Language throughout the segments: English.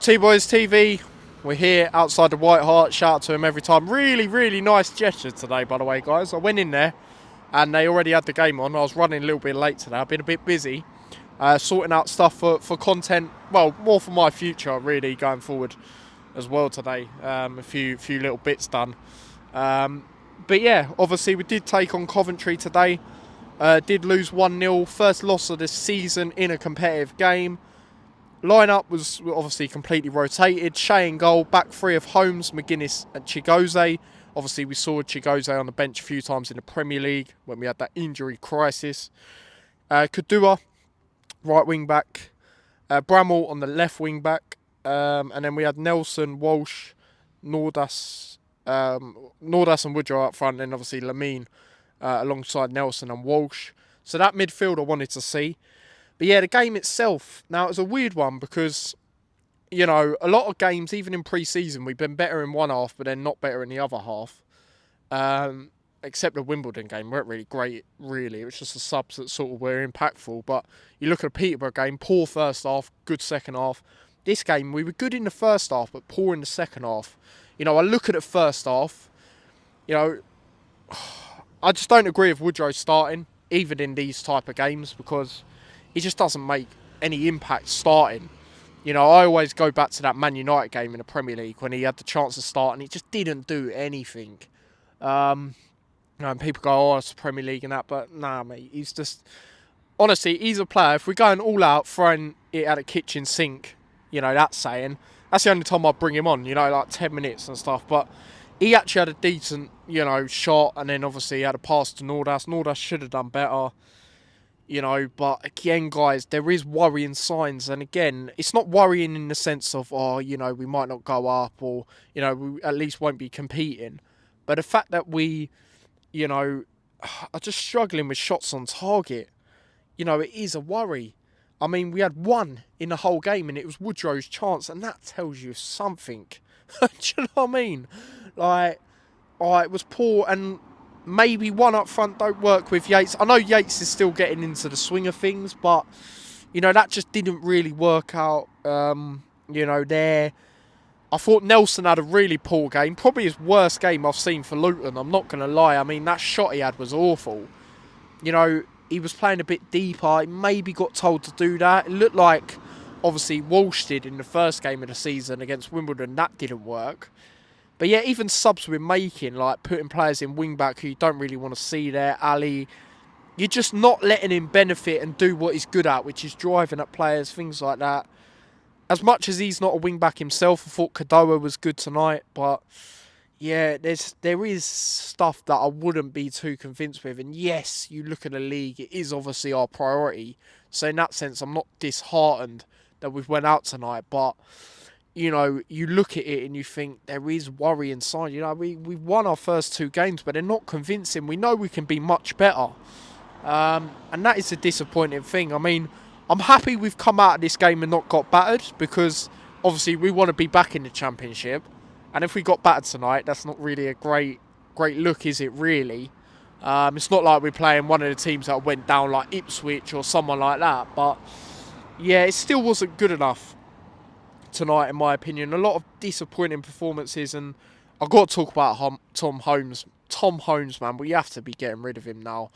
T-Boys TV, we're here outside the White Hart. Shout out to him every time. Really nice gesture today, by the way, guys. I went in there and they already had the game on. I was running a little bit late today. I've been a bit busy sorting out stuff for content. Well, more for my future, really, going forward as well today. A few little bits done. But yeah, obviously we did take on Coventry today. Did lose 1-0. First loss of the season in a competitive game. Line-up was obviously completely rotated. Shea in goal, back three of Holmes, McGuinness and Chigoze. Obviously we saw Chigoze on the bench a few times in the Premier League when we had that injury crisis. Kadua, right wing back. Bramall on the left wing back. And then we had Nelson, Walsh, Nordas and Woodrow up front. And obviously Lamine alongside Nelson and Walsh. So that midfield I wanted to see. But yeah, the game itself, now it was a weird one because, you know, a lot of games, even in pre-season, we've been better in one half, but then not better in the other half. Except the Wimbledon game, weren't really great, really. It was just the subs that sort of were impactful. But you look at a Peterborough game, poor first half, good second half. This game, we were good in the first half, but poor in the second half. You know, I look at the first half, you know, I just don't agree with Woodrow starting, even in these type of games, because he just doesn't make any impact starting. You know, I always go back to that Man United game in the Premier League when he had the chance to start and he just didn't do anything. You know, and people go, oh, it's the Premier League and that, but nah, mate, he's just... Honestly, he's a player. If we're going all out, throwing it at a kitchen sink, you know, that's the only time I bring him on, you know, like 10 minutes and stuff. But he actually had a decent, you know, shot, and then obviously he had a pass to Nordas. Nordas should have done better. You know, but again, guys, there is worrying signs. And again, it's not worrying in the sense of, oh, you know, we might not go up or, you know, we at least won't be competing. But the fact that we, you know, are just struggling with shots on target, you know, it is a worry. I mean, we had one in the whole game and it was Woodrow's chance. And that tells you something. Do you know what I mean? Like, oh, it was poor and... Maybe one up front don't work with Yates. I know Yates is still getting into the swing of things, but, you know, that just didn't really work out, you know, there. I thought Nelson had a really poor game. Probably his worst game I've seen for Luton. I'm not going to lie. I mean, that shot he had was awful. You know, he was playing a bit deeper. He maybe got told to do that. It looked like, obviously, Walsh did in the first game of the season against Wimbledon. That didn't work. But yeah, even subs we're making, like putting players in wing-back who you don't really want to see there, Ali, you're just not letting him benefit and do what he's good at, which is driving at players, things like that. As much as he's not a wing-back himself, I thought Kadoa was good tonight, but yeah, there is stuff that I wouldn't be too convinced with. And yes, you look at the league, it is obviously our priority. So in that sense, I'm not disheartened that we've went out tonight, but... You know, you look at it and you think there is worry inside. You know, we've won our first two games, but they're not convincing. We know we can be much better. And that is a disappointing thing. I mean, I'm happy we've come out of this game and not got battered because, obviously, we want to be back in the Championship. And if we got battered tonight, that's not really a great look, is it, really? It's not like we're playing one of the teams that went down like Ipswich or someone like that. But, yeah, it still wasn't good enough tonight, in my opinion. A lot of disappointing performances, and I've got to talk about Tom Holmes. Tom Holmes, man, we have to be getting rid of him now.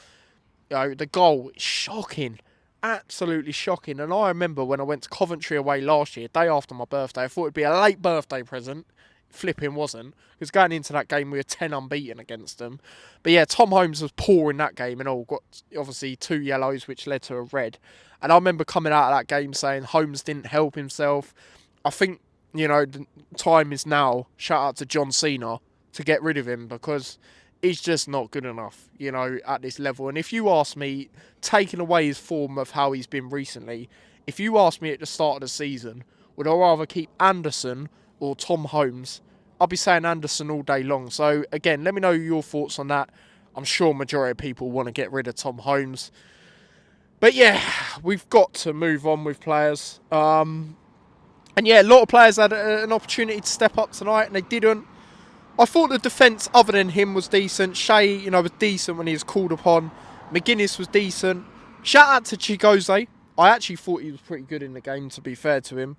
You know, the goal is shocking, absolutely shocking. And I remember when I went to Coventry away last year, day after my birthday, I thought it'd be a late birthday present. Flipping wasn't, because going into that game we were 10 unbeaten against them. But yeah, Tom Holmes was poor in that game and all. Got obviously 2 yellows, which led to a red. And I remember coming out of that game saying Holmes didn't help himself. I think, you know, the time is now, shout out to John Cena, to get rid of him because he's just not good enough, you know, at this level. And if you ask me, taking away his form of how he's been recently, if you ask me at the start of the season, would I rather keep Anderson or Tom Holmes? I'll be saying Anderson all day long. So, again, let me know your thoughts on that. I'm sure majority of people want to get rid of Tom Holmes. But, yeah, we've got to move on with players. And yeah, a lot of players had an opportunity to step up tonight and they didn't. I thought the defence, other than him, was decent. Shea, you know, was decent when he was called upon. McGuinness was decent. Shout out to Chigoze. I actually thought he was pretty good in the game, to be fair to him.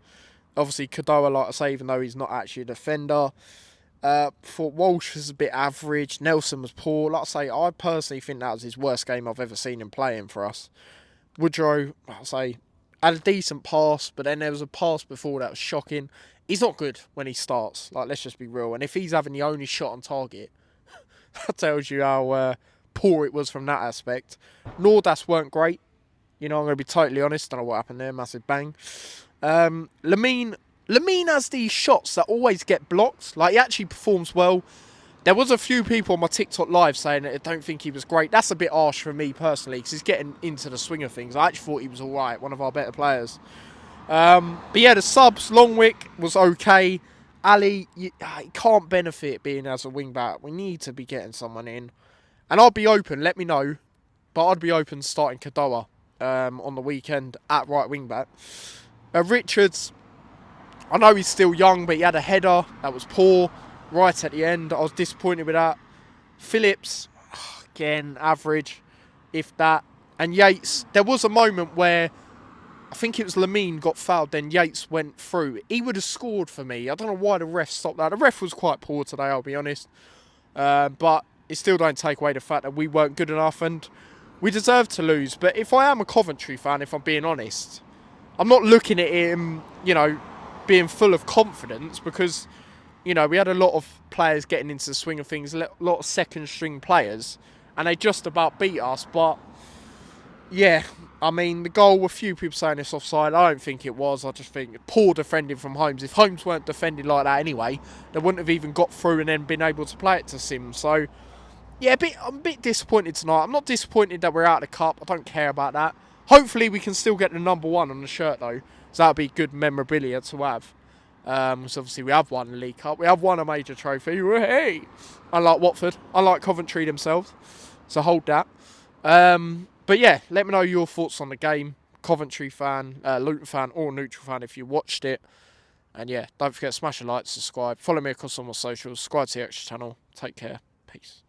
Obviously, Kadoa, like I say, even though he's not actually a defender. Thought Walsh was a bit average. Nelson was poor. Like I say, I personally think that was his worst game I've ever seen him playing for us. Woodrow, like I say, had a decent pass, but then there was a pass before that was shocking. He's not good when he starts. Like, let's just be real. And if he's having the only shot on target, that tells you how poor it was from that aspect. Nordas weren't great. I'm going to be totally honest. Don't know what happened there. Massive bang. Lamine has these shots that always get blocked. Like, he actually performs well. There was a few people on my TikTok live saying that I don't think he was great. That's a bit harsh for me personally, because he's getting into the swing of things. I actually thought he was all right, one of our better players. But yeah, the subs, Longwick was okay. Ali, he can't benefit being as a wing back. We need to be getting someone in. And I'd be open, let me know. But I'd be open starting Kadoa on the weekend at right wing back. Richards, I know he's still young, but he had a header that was poor right at the end. I was disappointed with that. Phillips, again, average, if that. And Yates, there was a moment where I think it was Lamine got fouled, then Yates went through. He would have scored for me. I don't know why the ref stopped that. The ref was quite poor today, I'll be honest. But it still don't take away the fact that we weren't good enough and we deserved to lose. But if I am a Coventry fan, if I'm being honest, I'm not looking at him, being full of confidence, because, we had a lot of players getting into the swing of things, a lot of second string players, and they just about beat us. But yeah, I mean, the goal, a few people saying it's offside. I don't think it was. I just think poor defending from Holmes. If Holmes weren't defending like that anyway, they wouldn't have even got through and then been able to play it to Sims. So yeah, I'm a bit disappointed tonight. I'm not disappointed that we're out of the cup. I don't care about that. Hopefully we can still get the number 1 on the shirt though, so that'll be good memorabilia to have. So obviously we have won the League Cup, we have won a major trophy. Hey, unlike Watford, unlike Coventry themselves. So hold that. But yeah, let me know your thoughts on the game. Coventry fan, Luton fan, or neutral fan if you watched it. And yeah, don't forget to smash a like, subscribe, follow me across all my socials, subscribe to the extra channel. Take care, peace.